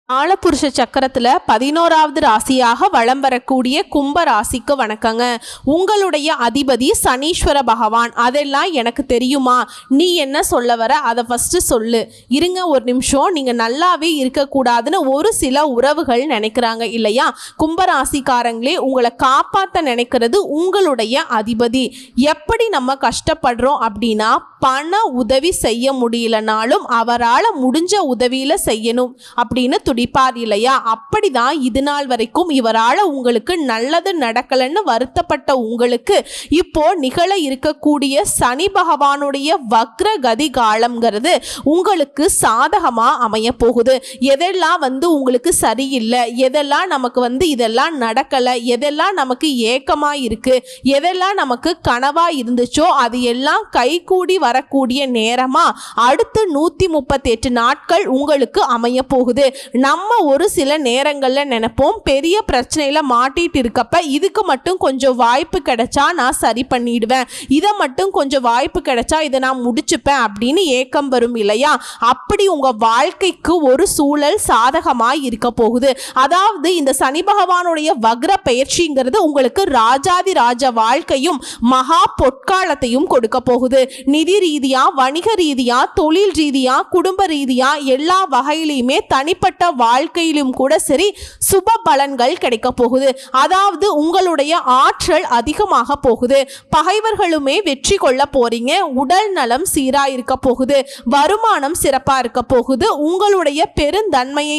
காலபுருஷ சக்கரத்துல 11வது ராசியாக வலம் வரக்கூடிய கும்ப ராசிக்கு வணக்கங்க. உங்களுடைய அதிபதி சனீஸ்வர பகவான். அதெல்லாம் எனக்கு தெரியுமா, நீ என்ன சொல்ல வர, அதை ஃபர்ஸ்ட் சொல்லு. இருங்க ஒரு நிமிஷம், நீங்க நல்லாவே இருக்கக்கூடாதுன்னு ஒரு சில உறவுகள் நினைக்கிறாங்க இல்லையா? கும்பராசிக்காரங்களே, உங்களை காப்பாற்ற நினைக்கிறது உங்களுடைய அதிபதி. எப்படி நம்ம கஷ்டப்படுறோம் அப்படின்னா, பண உதவி செய்ய முடியலனாலும் அவரால் முடிஞ்ச உதவியில செய்யணும் அப்படின்னு துடிப்பார் இல்லையா? அப்படிதான் இது நாள் வரைக்கும் இவரால் உங்களுக்கு நல்லது நடக்கலன்னு வருத்தப்பட்ட உங்களுக்கு இப்போ நிகழ இருக்கக்கூடிய சனி பகவானுடைய வக்ரகதி காலம்ங்கிறது உங்களுக்கு சாதகமா அமைய போகுது. எதெல்லாம் உங்களுக்கு சரியில்லை, எதெல்லாம் நமக்கு இதெல்லாம் நடக்கலை, எதெல்லாம் நமக்கு ஏக்கமா இருக்கு, எதெல்லாம் நமக்கு கனவா இருந்துச்சோ அது எல்லாம் கைகூடி வரக்கூடிய நேரமா அடுத்து 138 நாட்கள் உங்களுக்கு அமைய போகுது. நம்ம ஒரு சில நேரங்கள்ல நினைப்போம், பெரிய பிரச்சனையில மாட்டிட்டு இருக்கப்ப இதுக்கு மட்டும் கொஞ்சம் வாய்ப்பு கிடைச்சா நான் சரி பண்ணிடுவேன், இதை மட்டும் கொஞ்சம் வாய்ப்பு கிடைச்சா இதை நான் முடிச்சுப்பேன் அப்படின்னு ஏக்கம் வரும் இல்லையா? அப்படி உங்க வாழ்க்கைக்கு ஒரு சூழல் சாதகமாய் இருக்க போகுது. அதாவது இந்த சனி பகவானுடைய வக்ர பயிற்சிங்கிறது உங்களுக்கு ராஜாதி ராஜ வாழ்க்கையும் மகா பொற்காலத்தையும் கொடுக்க போகுது. நிதி ரீதியா, வணிக ரீதியா, தொழில் ரீதியா, குடும்ப ரீதியா எல்லா வகையிலுமே தனிப்பட்ட வாழ்க்கையிலும் கூட சரி சுப பலன்கள் கிடைக்க போகுது. அதாவது உங்களுடைய ஆற்றல் அதிகமாக போகுது. பகைவர்களுமே வெற்றி கொள்ள போறீங்க. உடல் நலம் சீரா இருக்க போகுது. வருமானம் சிறப்பா இருக்க போகுது. உங்களுடைய பெருந்தன்மையை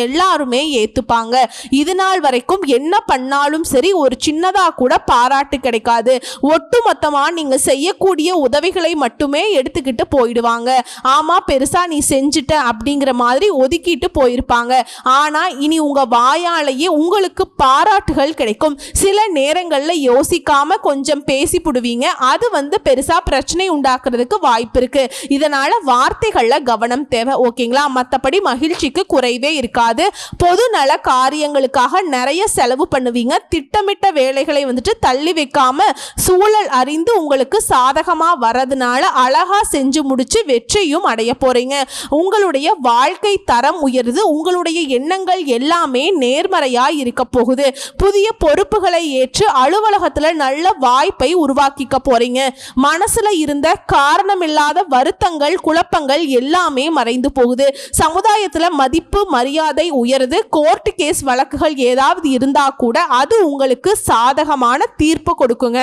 எல்லாருமே ஏத்துப்பாங்க. இது நாள் வரைக்கும் என்ன பண்ணாலும் சரி ஒரு சின்னதா கூட பாராட்டு கிடைக்காது. ஒட்டுமொத்தமா நீங்க செய்யக்கூடிய உதவிகளை மட்டுமே எடுத்துக்கிட்டு போயிடுவாங்க. ஆமா, பெருசா நீ செஞ்சுட்ட அப்படிங்கிற மாதிரி ஒதுக்கிட்டு போயிருப்பாங்க. ஆனா இனி உங்க வாயாலேயே உங்களுக்கு பாராட்டுகள் கிடைக்கும். சில நேரங்கள்ல யோசிக்காம கொஞ்சம் பேசி புடுவீங்க. அது பெருசா பிரச்சனை உண்டாக்குறதுக்கு வாய்ப்பு இருக்கு. இதனால வார்த்தைகள்ல கவனம் தேவை. ஓகேங்களா? மற்றபடி மகிழ்ச்சிக்கு குறைவே இருக்காது. பொது நல காரியங்களுக்காக நிறைய செலவு பண்ணுவீங்க. திட்டமிட்ட வேலைகளை தள்ளி வைக்காம சூழல் அறிந்து உங்களுக்கு சாதகமா வரதுனால அழகா செஞ்சு முடிச்சு வெற்றியும் அடைய போறீங்க. உங்களுடைய வாழ்க்கை தரம் உயருது. உங்களுடைய எண்ணங்கள் எல்லாமே நேர்மறையா இருக்க போகுது. புதிய பொறுப்புகளை ஏற்று அலுவலகத்துல நல்ல வாய்ப்பை உருவாக்கிக்க போறீங்க. மனசுல இருந்த காரணமில்லாத வருத்தங்கள், குழப்பங்கள் எல்லாமே மறைந்து போகுது. சமுதாயத்துல மதிப்பு மரியாதை உயருது. கோர்ட் கேஸ் வழக்குகள் ஏதாவது இருந்தா கூட அது உங்களுக்கு சாதகமான தீர்ப்பு கொடுக்குங்க.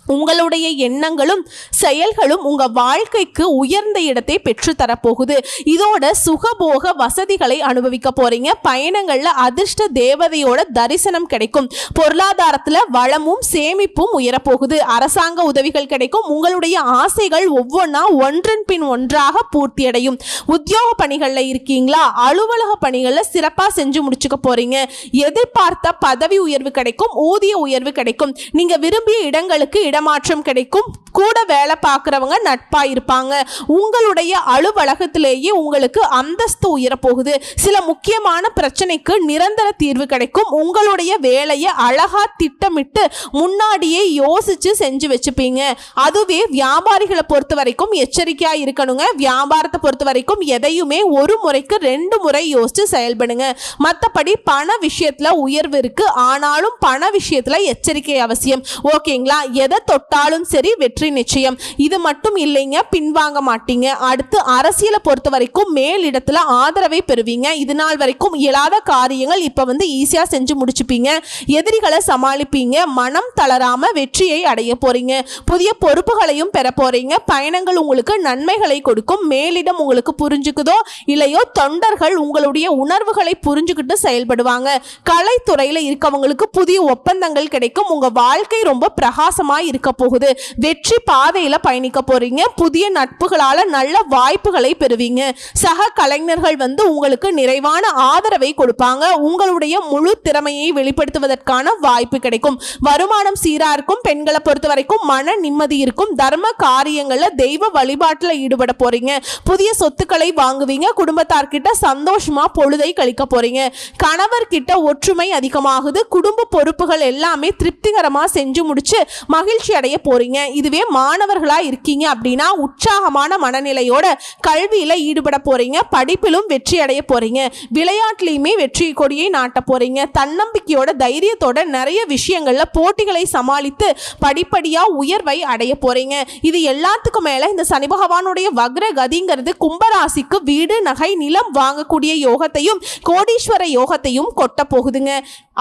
உங்களுடைய எண்ணங்களும் செயல்களும் உங்க வாழ்க்கைக்கு உயர்ந்த இடத்தை பெற்று தரப்போகுது. இதோட சுகபோக வசதிகளை அனுபவிக்க போறீங்க. பயணங்கள்ல அதிர்ஷ்ட தேவதையோட தரிசனம் கிடைக்கும். பொருளாதாரத்துல வளமும் சேமிப்பும் உயரப்போகுது. அரசாங்க உதவிகள் கிடைக்கும். உங்களுடைய ஆசைகள் ஒவ்வொன்றா ஒன்றன் பின் ஒன்றாக பூர்த்தியடையும். உத்தியோக பணிகள்ல இருக்கீங்களா? அலுவலக பணிகள்ல சிறப்பா செஞ்சு முடிச்சுக்க போறீங்க. எதிர்பார்த்த பதவி உயர்வு கிடைக்கும். ஊதிய உயர்வு கிடைக்கும். நீங்க விரும்பிய இடங்களுக்கு இடமாற்றம் கிடைக்கும். கூட வேலை பார்க்குறவங்க நட்பா இருப்பாங்க. உங்களுடைய அலுவலகத்திலேயே உங்களுக்கு அந்தஸ்து உயரப்போகுது. சில முக்கியமான பிரச்சனைக்கு நிரந்தர தீர்வு கிடைக்கும். உங்களுடைய வேலையை அழகா திட்டமிட்டு முன்னாடியே யோசிச்சு செஞ்சு வச்சுப்பீங்க. அதுவே வியாபாரிகளை பொறுத்த வரைக்கும் எச்சரிக்கையா இருக்கணுங்க. வியாபாரத்தை பொறுத்த வரைக்கும் எதையுமே ஒரு முறைக்கு 2 முறை யோசிச்சு செயல்படுங்க. மற்றபடி பண விஷயத்துல உயர்வு இருக்கு. ஆனாலும் பண விஷயத்துல எச்சரிக்கை அவசியம். ஓகேங்களா? எதை தொட்டாலும் சரி வெற்றி நிச்சயம். இது மட்டும் இல்லைங்க, பின்வாங்க மாட்டீங்க. அடுத்து அரசியலை பொறுத்த வரைக்கும் மேலிடத்துல ஆதரவை பெறுவீங்க. இது நாள் வரைக்கும் இயலாத காரியங்கள் இப்ப ஈஸியா செஞ்சு முடிச்சுப்பீங்க. எதிரிகளை சமாளிப்பீங்க. மனம் தளராம வெற்றியை அடைய போறீங்க. புதிய பொறுப்புகளையும் பெற போறீங்க. பயணங்கள் உங்களுக்கு நன்மைகளை கொடுக்கும். மேலிடம் உங்களுக்கு புரிஞ்சுக்குதோ இல்லையோ தொண்டர்கள் உங்களுடைய உணர்வுகளை புரிஞ்சுக்கிட்டு செயல்படுவாங்க. கலைத்துறையில இருக்கவங்களுக்கு புதிய ஒப்பந்தங்கள் கிடைக்கும். உங்க வாழ்க்கை ரொம்ப பிரகாசமா இருக்க போகுது. வெற்றி பாதையில பயணிக்க போறீங்க. புதிய நட்புகளால நல்ல வாய்ப்புகளை பெறுவீங்க. சக கலைஞர்கள் உங்களுக்கு நிறைவான ஆதரவை கொடுப்பாங்க. உங்களுடைய முழு திறமையை வெளிப்படுத்துவதற்கான வாய்ப்பு கிடைக்கும். வருமானம் சீரா இருக்கும். பெண்களை பொறுத்த வரைக்கும் மன நிம்மதி இருக்கும். தர்ம காரியங்கள்ல தெய்வ வழிபாட்டுல ஈடுபட போறீங்க. புதிய சொத்துக்களை வாங்குவீங்க. குடும்பத்தார்கிட்ட சந்தோஷமா பொழுதை கழிக்க போறீங்க. கணவர்கிட்ட ஒற்றுமை அதிகமாகுது. குடும்ப பொறுப்புகள் எல்லாமே திருப்திகரமா செஞ்சு முடிச்சு மகிழ்ச்சி மகிழ்ச்சி அடைய போறீங்க. இதுவே மாணவர்களா இருக்கீங்க அப்படின்னா உற்சாகமான மனநிலையோட கல்வியில ஈடுபட போறீங்க. படிப்பிலும் வெற்றி அடைய போறீங்க. விளையாட்டுலயுமே வெற்றி கொடியை நாட்ட போறீங்க. தன்னம்பிக்கையோட தைரியத்தோட நிறைய விஷயங்கள்ல போட்டிகளை சமாளித்து படிப்படியா உயர்வை அடைய போறீங்க. இது எல்லாத்துக்கும் மேல இந்த சனி பகவானுடைய வக்ர கதிங்கிறது கும்பராசிக்கு வீடு, நகை, நிலம் வாங்கக்கூடிய யோகத்தையும் கோடீஸ்வர யோகத்தையும் கொட்ட போகுதுங்க.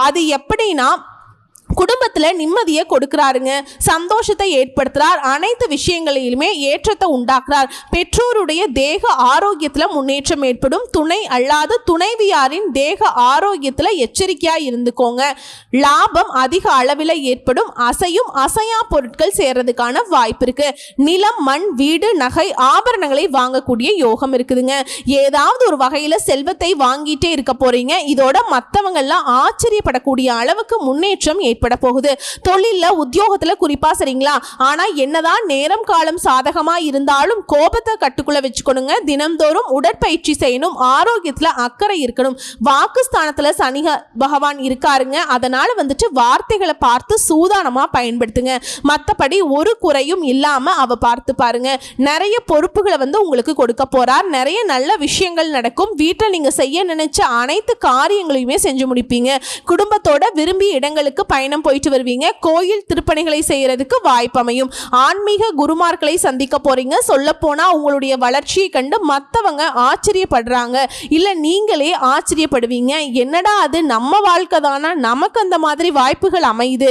அது எப்படின்னா குடும்பத்துல நிம்மதியை கொடுக்கிறாருங்க, சந்தோஷத்தை ஏற்படுத்துறார், அனைத்து விஷயங்களிலுமே ஏற்றத்தை உண்டாக்குறார். பெற்றோருடைய தேக ஆரோக்கியத்துல முன்னேற்றம் ஏற்படும். துணை அல்லாத துணைவியாரின் தேக ஆரோக்கியத்துல எச்சரிக்கையா இருந்துக்கோங்க. லாபம் அதிக அளவில் ஏற்படும். அசையும் அசையா பொருட்கள் சேர்றதுக்கான வாய்ப்பு இருக்கு. நிலம், மண், வீடு, நகை, ஆபரணங்களை வாங்கக்கூடிய யோகம் இருக்குதுங்க. ஏதாவது ஒரு வகையில செல்வத்தை வாங்கிட்டே இருக்க போறீங்க. இதோட மற்றவங்க எல்லாம் ஆச்சரியப்படக்கூடிய அளவுக்கு முன்னேற்றம் ஏற்பட போகுது. தொழில, உத்தியோகத்துல குறிப்பா சரிங்களா. ஆனா என்னதான் நேரம் காலம் சாதகமா இருந்தாலும் கோபத்தை கட்டுக்குள்ள வச்சுக்கணுங்க. தினம்தோறும் உடற்பயிற்சி செய்யணும். ஆரோக்கியத்துல அக்கறை இருக்கணும். வாக்குஸ்தானத்துல சனி பகவான் இருக்காருங்க. அதனால வார்த்தைகளை பார்த்து சூதானமா பயன்படுத்துங்க. மற்றபடி ஒரு குறையும் இல்லாம அவ பார்த்து பாருங்க. நிறைய பொறுப்புகளை உங்களுக்கு கொடுக்க போறார். நிறைய நல்ல விஷயங்கள் நடக்கும். வீட்டில் நீங்க செய்ய நினைச்ச அனைத்து காரியங்களையுமே செஞ்சு முடிப்பீங்க. குடும்பத்தோட விரும்பிய இடங்களுக்கு பயணம் போயிட்டு வருவீங்க. கோயில் திருப்பணிகளை செய்யறதுக்கு வாய்ப்பு அமையும். ஆன்மீக குருமார்களை சந்திக்க போறீங்க. சொல்ல போனா உங்களுடைய வளர்ச்சியை கண்டு மற்றவங்க ஆச்சரியப்படுறாங்க, இல்ல நீங்களே ஆச்சரியப்படுவீங்க. என்னடா அது நம்ம வாழ்க்கை தானா, நமக்கு அந்த மாதிரி வாய்ப்புகள் அமையுது.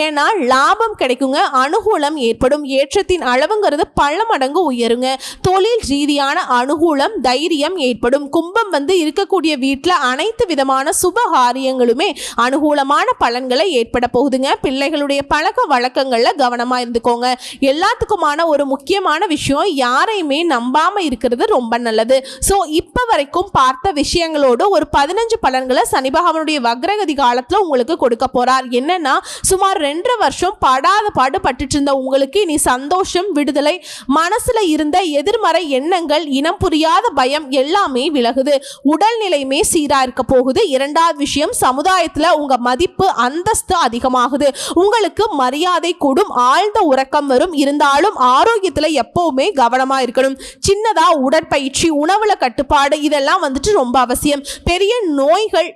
ஏன்னா லாபம் கிடைக்குங்க, அனுகூலம் ஏற்படும். ஏற்றத்தின் அளவுங்கிறது பல மடங்கு உயருங்க. தொழில் ரீதியான அனுகூலம், தைரியம் ஏற்படும். கும்பம் இருக்கக்கூடிய வீட்டில் அனைத்து விதமான சுப காரியங்களுமே அனுகூலமான பலன்களை ஏற்பட போகுதுங்க. பிள்ளைகளுடைய பழக்க வழக்கங்கள்ல கவனமா இருந்துக்கோங்க. எல்லாத்துக்குமான ஒரு முக்கியமான விஷயம், யாரையுமே நம்பாம இருக்கிறது ரொம்ப நல்லது. ஸோ இப்போ வரைக்கும் பார்த்த விஷயங்களோடு ஒரு 15 பலன்களை சனி பகவானுடைய வக்ரகதி காலத்தில் உங்களுக்கு கொடுக்க போறார். என்னன்னா, சுமார் 2.5 வருஷம் படாத பாடுபட்டு இருந்த உங்களுக்கு இனி சந்தோஷம், விடுதலை, மனசுல இருந்த எதிர்மறை எண்ணங்கள், இனம் புரியாத பயம் எல்லாமே விலகுது. உடல்நிலையுமே சீரா இருக்க போகுது. இரண்டாவது விஷயம், சமுதாயத்துல உங்க மதிப்பு, அந்தஸ்து அதிகமாகுது. உங்களுக்கு மரியாதை கூடும். ஆழ்ந்த உறக்கம் வரும். இருந்தாலும் ஆரோக்கியத்துல எப்பவுமே கவனமா இருக்கணும். சின்னதா உடற்பயிற்சி, உணவுல கட்டுப்பாடு இதெல்லாம் ரொம்ப அவசியம். பெரிய நோய்கள்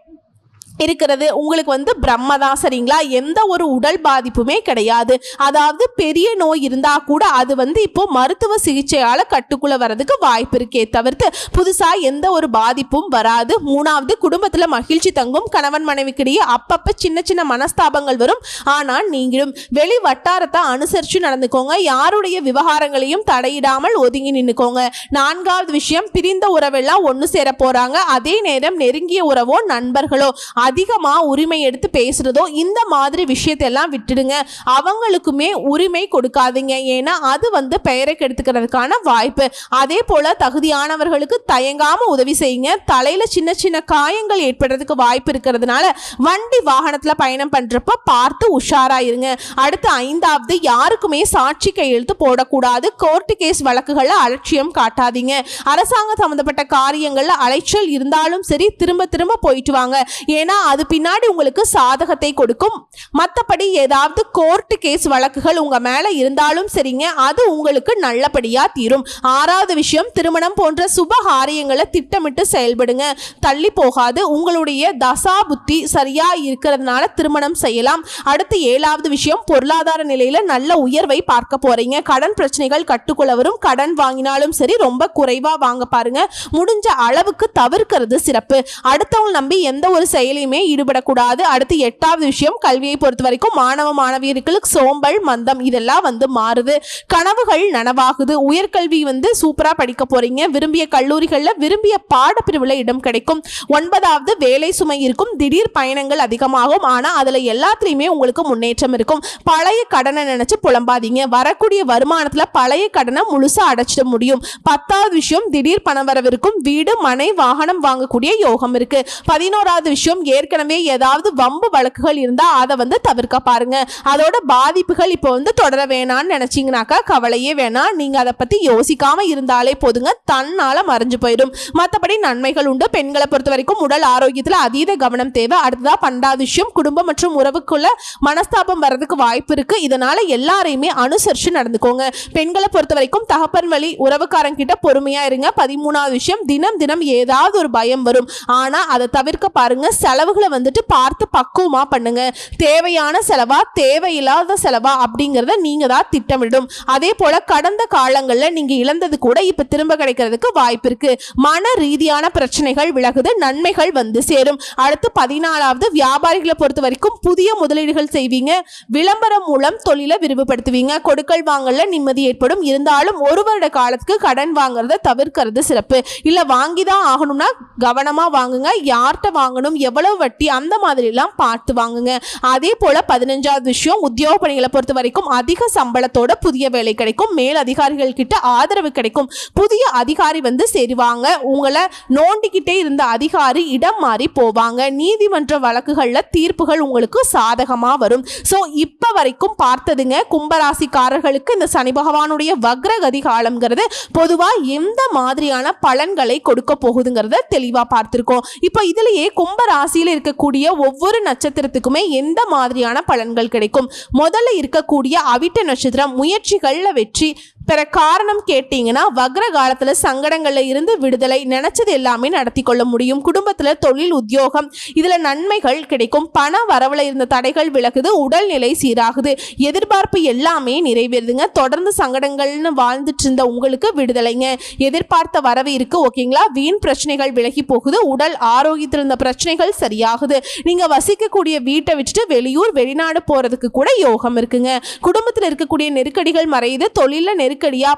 இருக்கிறது உங்களுக்கு பிரம்மதான் சரிங்களா. எந்த ஒரு உடல் பாதிப்புமே கிடையாது. அதாவது பெரிய நோய் இருந்தா கூட அது இப்போ மருத்துவ சிகிச்சையால கட்டுக்குள்ள வரதுக்கு வாய்ப்பு இருக்கே தவிர்த்து புதுசா எந்த ஒரு பாதிப்பும் வராது. மூணாவது, குடும்பத்துல மகிழ்ச்சி தங்கும். கணவன் மனைவிக்கிடையே அப்பப்ப சின்ன சின்ன மனஸ்தாபங்கள் வரும். ஆனால் நீங்களும் வெளி வட்டாரத்தை அனுசரிச்சு நடந்துக்கோங்க. யாருடைய விவகாரங்களையும் தடையிடாமல் ஒதுங்கி நின்னுக்கோங்க. நான்காவது விஷயம், பிரிந்த உறவெல்லாம் ஒன்று சேர போறாங்க. அதே நேரம் நெருங்கிய உறவோ நண்பர்களோ அதிகமா உரிமை எடுத்து பேசுறதோ இந்த மாதிரி விஷயத்தெல்லாம் விட்டுடுங்க. அவங்களுக்குமே உரிமை கொடுக்காதீங்க. ஏன்னா அது பெயரை கெடுத்துக்கிறதுக்கான வாய்ப்பு. அதே போல தகுதியானவர்களுக்கு தயங்காம உதவி செய்யுங்க. தலையில சின்ன சின்ன காயங்கள் ஏற்படுறதுக்கு வாய்ப்பு இருக்கிறதுனால வண்டி வாகனத்துல பயணம் பண்றப்ப பார்த்து உஷாராயிருங்க. அடுத்து ஐந்தாவது, யாருக்குமே சாட்சி கையெழுத்து போடக்கூடாது. கோர்ட்டு கேஸ் வழக்குகள்ல அலட்சியம் காட்டாதீங்க. அரசாங்க சம்பந்தப்பட்ட காரியங்கள்ல அலைச்சல் இருந்தாலும் சரி, திரும்ப திரும்ப போயிட்டு வாங்க. ஏன்னா அது பின்னாடி உங்களுக்கு சாதகத்தை கொடுக்கும். மற்றபடி ஏதாவது கோர்ட்டு கேஸ் வழக்குகள் உங்க மேல இருந்தாலும் சரிங்க, அது உங்களுக்கு நல்லபடியா தீரும். ஆறாவது விஷயம், திருமணம் போன்ற சுப காரியங்களை திட்டமிட்டு செயல்படுங்க. தள்ளி போகாது. உங்களுடைய தசா புத்தி சரியா இருக்கிறதுனால திருமணம் செய்யலாம். அடுத்து ஏழாவது விஷயம், பொருளாதார நிலையில நல்ல உயர்வை பார்க்க போறீங்க. கடன் பிரச்சனைகள் கட்டுக்குள்ள வரும். கடன் வாங்கினாலும் சரி ரொம்ப குறைவா வாங்க பாருங்க. முடிஞ்ச அளவுக்கு தவிர்க்கிறது சிறப்பு. அடுத்தவங்க நம்பி எந்த ஒரு செயலையுமே ஈடுபடக்கூடாது. அடுத்து எட்டாவது விஷயம், கல்வியை பொறுத்த வரைக்கும் மாணவ மாணவியர்களுக்கு சோம்பல், மந்தம் இதெல்லாம் மாறுது. கனவுகள் நனவாகுது. உயர்கல்வி சூப்பரா படிக்க போறீங்க. விரும்பிய கல்லூரிகள்ல விரும்பிய பாடப்பிரிவுல இடம் கிடைக்கும். ஒன்பதாவது, வேலை சுமை இருக்கும். திடீர் பயணங்கள் அதிகமாகும். ஆனா அதுல எல்லாத்துலயுமே உங்களுக்கு முன்னேற்றம் இருக்கும். பழைய கடனை நினைச்சு புலம்பாதீங்க. வரக்கூடிய வருமானத்துல பழைய கடனை முழுசா அடைச்சிட முடியும். 10வது விஷயம், திடீர் பணம் வரவிருக்கும். வீடு, மனை, வாகனம் வாங்கக்கூடிய யோகம் இருக்கு. 11வது விஷயம், ஏற்கனவே ஏதாவது வம்பு வழக்குகள் இருந்தா அதை வந்து தவிர்க்க பாருங்க. அதோட பாதிப்புகள் இப்போ வந்து தொடர வேணாம்னு நினைச்சீங்கன்னாக்கா கவலையே வேணாம். நீங்க அதை பத்தி யோசிக்காம இருந்தாலே போதுங்க, தன்னால மறைஞ்சு போயிடும். மற்றபடி நன்மைகள் உண்டு. பெண்களை பொறுத்த வரைக்கும் உடல் ஆரோக்கியத்துல அதீத கவனம் தேவை. அடுத்ததா 12வது விஷயம், குடும்பம் மற்றும் உறவுக்குள்ள மனஸ்தாபம் வர்றதுக்கு வாய்ப்பு இருக்கு. இதனால எல்லாரையுமே அனுசரிச்சு நடந்துக்கோங்க. பெண்களை பொறுத்த வரைக்கும் தகப்பன் வழி உறவுக்காரங்கிட்ட பொறுமையா இருங்க. 13வது விஷயம், தினம் தினம் ஏதாவது ஒரு பயம் வரும். ஆனா அதை தவிர்க்க பாருங்க. செலவுகளை வந்துட்டு பார்த்து பக்குவமா பண்ணுங்க. தேவையான செலவா தேவையில்லாத செலவா அப்படிங்கறத நீங்க தான் திட்டமிடும். அதே போல கடந்த காலங்கள்ல நீங்க இழந்தது கூட இப்ப திரும்ப கிடைக்கிறதுக்கு வாய்ப்பு இருக்கு. மன ரீதியான பிரச்சனைகள் விலகுது, நன்மைகள் வந்து சேரும். அடுத்து 14வது, வியாபாரிகளை பொறுத்த வரைக்கும் புதிய முதலீடுகள் செய்வீங்க. விளம்பரம் மூலம் தொழிலை விரிவுபடுத்துவீங்க. கொடுக்கல் வாங்கல நிம்மதி ஏற்படும். இருந்தாலும் ஒரு வருட காலத்துக்கு கடன் வாங்குறத தவிர்க்கிறது சிறப்பு. இல்ல வாங்கிதான் ஆகணும்னா கவனமா வாங்குங்க. யார்கிட்ட வாங்கணும், எவ்வளவு வட்டி, அந்த மாதிரி எல்லாம் பார்த்து வாங்குங்க. அதே போல 15வது விஷயம், உத்தியோக பணிகளை பொறுத்த வரைக்கும் அதிக சம்பளத்தோட புதிய வேலை கிடைக்கும். மேல் அதிகாரிகள் கிட்ட ஆதரவு கிடைக்கும். புதிய அதிகாரி வந்து சேருவாங்க. உங்களை நோண்டிக்கிட்டே இருந்த அதிகாரி இடம் மாறி போவாங்க. நீதிமன்ற வழக்குகள்ல தீர்ப்புகள் உங்களுக்கு சாதகமா வரும். சோ இப்ப வரைக்கும் பார்த்ததுங்க கும்பராசிக்காரர்களுக்கு இந்த சனி பகவானுடைய வக்ரகதி காலம்ங்கிறது பொதுவா எந்த மாதிரியான பலன்களை கொடுக்க போகுதுங்கிறத தெளிவா பார்த்திருக்கோம். இப்போ இதுலயே கும்ப ராசியில இருக்கக்கூடிய ஒவ்வொரு நட்சத்திரத்துக்குமே எந்த மாதிரியான பலன்கள் கிடைக்கும். முதல்ல இருக்கக்கூடிய அவிட்ட நட்சத்திரம், முயற்சிகள்ல வெற்றி பெற காரணம் கேட்டீங்கன்னா வக்ர காலத்துல சங்கடங்கள்ல இருந்து விடுதலை, நினைச்சது எல்லாமே நடத்தி கொள்ள முடியும். குடும்பத்துல தொழில் உத்தியோகம் இதுல நன்மைகள் கிடைக்கும். பண வரவுல இருந்த தடைகள் விலகுது. உடல்நிலை சீராகுது. எதிர்பார்ப்பு எல்லாமே நிறைவேறுதுங்க. தொடர்ந்து சங்கடங்கள்னு வாழ்ந்துட்டு இருந்த உங்களுக்கு விடுதலைங்க. எதிர்பார்த்த வரவு இருக்கு, ஓகேங்களா. வீண் பிரச்சனைகள் விலகி போகுது. உடல் ஆரோக்கியத்தில் இருந்த பிரச்சனைகள் சரியாகுது. நீங்க வசிக்கக்கூடிய வீட்டை விட்டுட்டு வெளியூர் வெளிநாடு போறதுக்கு கூட யோகம் இருக்குங்க. குடும்பத்தில் இருக்கக்கூடிய நெருக்கடிகள் மறையுது. தொழில நெருக்கடியா,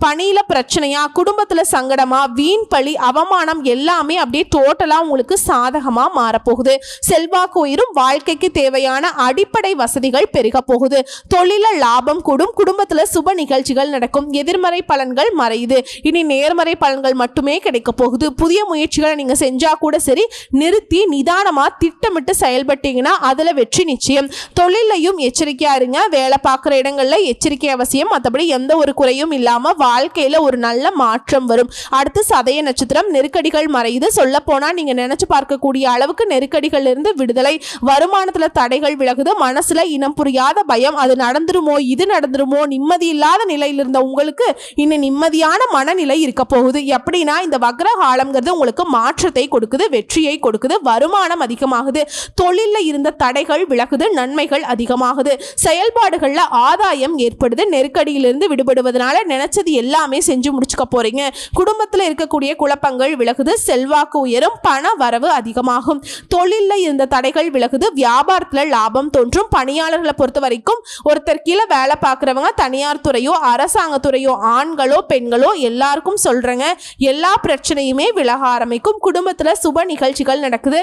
பணியில பிரச்சனையா, குடும்பத்துல சங்கடமா, வீண் பழி, அவமானம் எல்லாமே அப்படியே டோட்டலா உங்களுக்கு சாதகமா மாறப்போகுது. செல்வாக்கு உயரும். வாழ்க்கைக்கு தேவையான அடிப்படை வசதிகள் பெருக போகுது. தொழில லாபம் கூடும். குடும்பத்துல சுப நிகழ்ச்சிகள் நடக்கும். எதிர்மறை பலன்கள் மறையுது. இனி நேர்மறை பலன்கள் மட்டுமே கிடைக்க போகுது. புதிய முயற்சிகளை நீங்க செஞ்சா கூட சரி, நிறுத்தி நிதானமா திட்டமிட்டு செயல்பட்டீங்கன்னா அதுல வெற்றி நிச்சயம். தொழிலையும் எச்சரிக்கையா இருங்க. வேலை பார்க்குற இடங்கள்ல எச்சரிக்கை அவசியம். மற்றபடி எந்த ஒரு குறையும் இல்லாம வாழ்க்கையில ஒரு நல்ல மாற்றம் வரும். அடுத்து சதய நட்சத்திரம், நெருக்கடிகள் மறையுது. சொல்ல போனா நீங்க நினைச்சு பார்க்கக்கூடிய அளவுக்கு நெருக்கடிகள் இருந்து விடுதலை. வருமானத்துல தடைகள் விலகுது. மனசுல இனம் புரியாத பயம், அது நடந்துருமோ இது நடந்துருமோ, நிம்மதி இல்லாத நிலையில் இருந்த உங்களுக்கு இன்னும் நிம்மதியான மனநிலை இருக்க போகுது. எப்படின்னா இந்த வக்ர காலம்ங்கிறது உங்களுக்கு மாற்றத்தை கொடுக்குது, வெற்றியை கொடுக்குது. வருமானம் அதிகமாகுது. தொழில இருந்த தடைகள் விலகுது. நன்மைகள் அதிகமாகுது. செயல்பாடுகள்ல ஆதாயம் ஏற்படுது. நெருக்கடியிலிருந்து விடுபடுவதனால நினைச்சது எல்லாமே செஞ்சு முடிச்சுக்க போறீங்க. குடும்பத்தில் இருக்கக்கூடிய குழப்பங்கள் விலகுது. செல்வாக்கு உயரும். பண வரவு அதிகமாகும். தொழில இருந்த தடைகள் விலகுது. வியாபாரத்துல லாபம் தோன்றும். பணியாளர்களை பொறுத்த வரைக்கும் ஒருத்தர் கீழே வேலை பார்க்குறவங்க, தனியார் துறையோ அரசாங்க துறையோ, ஆண்களோ பெண்களோ எல்லாருக்கும் சொல்றேங்க, எல்லா பிரச்சனையுமே விலக ஆரம்பிக்கும். குடும்பத்துல சுப நிகழ்ச்சிகள் நடக்குது.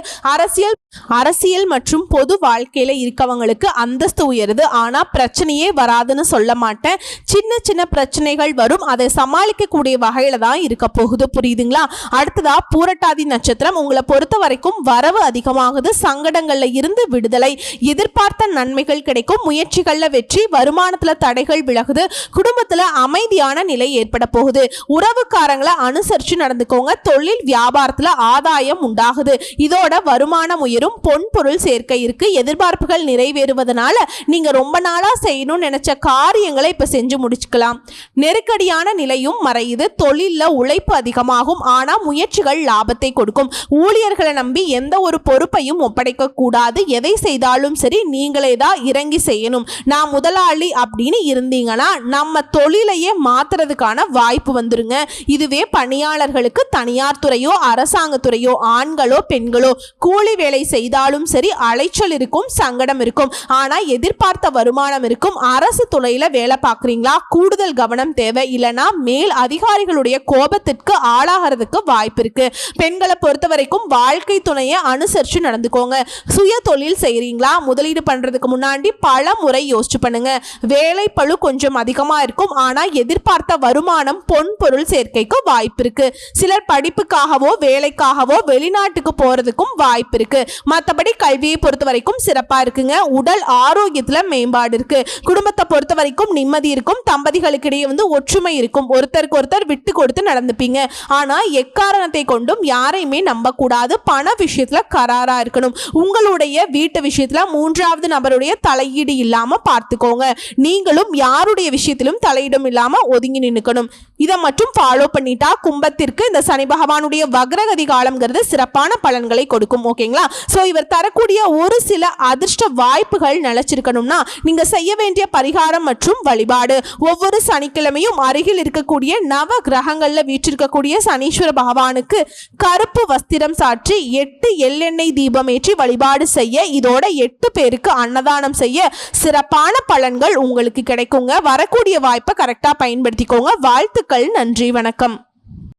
அரசியல் மற்றும் பொது வாழ்க்கையில இருக்கவங்களுக்கு அந்தஸ்து உயருது. ஆனா பிரச்சனையே வராதுன்னு சொல்ல மாட்டேன். சின்ன சின்ன பிரச்சனைகள் வரும். அதை சமாளிக்கக்கூடிய வகையில தான் இருக்க போகுது. புரியுதுங்களா? அடுத்ததா பூரட்டாதி நட்சத்திரம், உங்களை பொறுத்த வரைக்கும் வரவு அதிகமாகுது. சங்கடங்கள்ல இருந்து விடுதலை. எதிர்பார்த்த நன்மைகள் கிடைக்கும். முயற்சிகள்ல வெற்றி. வருமானத்துல தடைகள் விலகுது. குடும்பத்துல அமைதியான நிலை ஏற்பட போகுது. உறவுக்காரங்களை அனுசரிச்சு நடந்துக்கோங்க. தொழில் வியாபாரத்துல ஆதாயம் உண்டாகுது. இதோட வருமானம் உயரும். பொன் பொருள் சேர்க்கை இருக்கு. எதிர்பார்ப்புகள் நிறைவேறுவதனால நீங்க ரொம்ப நாளா செய்யணும்னு நினைச்ச காரியங்களை இப்ப செஞ்சு முடிச்சுக்கலாம். நெருக்கடியான நிலையும் மறையுது. தொழில உழைப்பு அதிகமாகும். ஆனா முயற்சிகள் லாபத்தை கொடுக்கும். ஊழியர்களை நம்பி எந்த ஒரு பொறுப்பையும் ஒப்படைக்க கூடாது. எதை செய்தாலும் சரி நீங்களே தான் இறங்கி செய்யணும். நான் முதலாளி அப்படின்னு இருந்தீங்கன்னா நம்ம தொழிலையே மாத்துறதுக்கான வாய்ப்பு வந்துருங்க. இதுவே பணியாளர்களுக்கு தனியார் துறையோ அரசாங்க துறையோ, ஆண்களோ பெண்களோ, கூலி வேலை செய்தாலும் சரி அலைச்சல் இருக்கும், சங்கடம் இருக்கும். ஆனா எதிர்பார்த்த வருமானம் இருக்கும். அரசு துறையில வேலை பார்க்குறீங்களா, கூடுதல் கவனம் தேவை. இல்லைன்னா மேல் அதிகாரிகளுடைய கோபத்திற்கு ஆளாகிறதுக்கு வாய்ப்பு இருக்கு. பெண்களை பொறுத்த வரைக்கும் வாழ்க்கை துணையை அனுசரிச்சு நடந்துக்கோங்க. சுய தொழில் செய்றீங்களா, முதலீடு பண்றதுக்கு முன்னாடி பல முறை யோசிச்சு பண்ணுங்க. வேலை பளு கொஞ்சம் அதிகமா இருக்கும், ஆனா எதிர்பார்த்த வருமானம் பொன் பொருள் சேர்க்கைக்கு வாய்ப்பு இருக்கு. சிலர் படிப்புக்காகவோ வேலைக்காகவோ வெளிநாட்டுக்கு போறதுக்கும் வாய்ப்பு இருக்கு. மற்றபடி கல்வியை பொறுத்த வரைக்கும் சிறப்பா இருக்குங்க. உடல் ஆரோக்கியத்துல மேம்பாடு இருக்கு. குடும்பத்தை பொறுத்த வரைக்கும் நிம்மதி இருக்கும். தம்பதிகளுக்கு இடையே ஒற்றுமை இருக்கும். ஒருத்தருக்கு ஒருத்தர் விட்டு கொடுத்து நடந்துப்பீங்க. ஆனா எக்காரணத்தை கொண்டும் யாரையுமே நம்ப கூடாது. பண விஷயத்துல கராரா இருக்கணும். உங்களுடைய வீட்டு விஷயத்துல மூன்றாவது நபருடைய தலையீடு இல்லாம பார்த்துக்கோங்க. நீங்களும் யாருடைய விஷயத்திலும் தலையிடும் இல்லாம ஒதுங்கி நின்னுக்கணும். இதை மட்டும் ஃபாலோ பண்ணிட்டா கும்பத்திற்கு இந்த சனி பகவானுடைய வக்ரகதி காலம்ங்கிறது சிறப்பான பலன்களை கொடுக்கும். ஓகேங்களா? சோ இவர் தரக்கூடிய ஒரு சில அதிர்ஷ்ட வாய்ப்புகள் நிலைச்சிருக்கணும்னா நீங்க செய்ய வேண்டிய பரிகாரம் மற்றும் வழிபாடு, ஒவ்வொரு சனிக்கிழமையும் அருகில் இருக்கக்கூடிய நவ கிரகங்கள்ல வீற்றிருக்கக்கூடிய சனீஸ்வர பகவானுக்கு கருப்பு வஸ்திரம் சாற்றி 8 எள்ளெண்ணெய் தீபம் ஏற்றி வழிபாடு செய்ய, இதோட 8 பேருக்கு அன்னதானம் செய்ய சிறப்பான பலன்கள் உங்களுக்கு கிடைக்குங்க. வரக்கூடிய வாய்ப்பை கரெக்டா பயன்படுத்திக்கோங்க. வாழ்த்துக்கள். நன்றி. வணக்கம்.